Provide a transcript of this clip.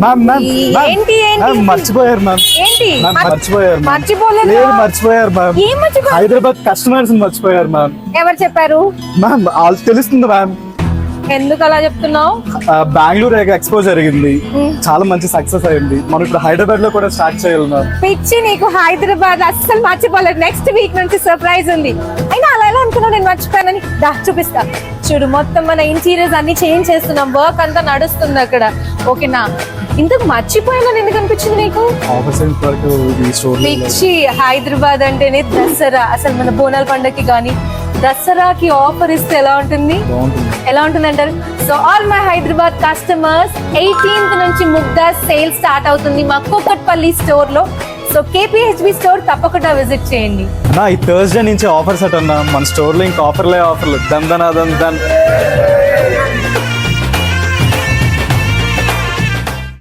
Ma'am ma'am ఏంటి ఏంటి మర్చిపోయారు మ్యామ్. ఏంటి మ్యామ్ మర్చిపోయారు మ్యామ్. మర్చిపోలేదు లేదు మర్చిపోయారు మ్యామ్. ఏం మర్చిపో హైదరాబాద్ కస్టమర్స్ మర్చిపోయారు మ్యామ్. ఎవరు చెప్పారు? మ్యామ్ వాళ్ళు తెలుస్తుంది మ్యామ్. ఎందుకు అలా చెప్తున్నావు? బెంగళూరు ఎక్స్పో జరిగింది, చాలా మంచి సక్సెస్ అయింది. మనం ఇప్పుడు హైదరాబాద్ లో కూడా స్టార్ట్ చేయాలి మ్యామ్. పిచ్చి నీకు, హైదరాబాద్ అస్సలు మర్చిపోలేదు. నెక్స్ట్ వీక్ నుంచి సర్ప్రైజ్ ఉంది. అయినా అలా ఎలా అనుకున్నావు నేను మర్చిపోయానని? దా చూపిస్తా చూడు, మొత్తం మన ఇంటీరియర్స్ అన్ని చేంజ్ చేస్తున్నాం, వర్క్ అంతా నడుస్తుంది అక్కడ. ఓకేనా? ఇంతకు మర్చిపోయాలని ఎందుకు అనిపించింది నీకు? పిచ్చి, హైదరాబాద్ అంటేనే దసరా. అసలు మన బోనాల పండగకి కానీ దసరాకి ఆఫర్ ఇస్తే ఎలా ఉంటుంది? ఎలా ఉంటుంది అంటారు? So all my Hyderabad customers, 18th నుంచి ముగ్ధా సేల్ స్టార్ట్ అవుతుంది మా కూకట్పల్లి స్టోర్ లో. సో కేపీహెచ్బి స్టోర్ తప్పకుండా విజిట్ చేయండి. ఈ థర్స్డే నుంచి ఆఫర్స్ అట్ అన్నా మన స్టోర్ లో ఇంకా ఆఫర్లే ఆఫర్లు. దన్ దన్ దన్ దన్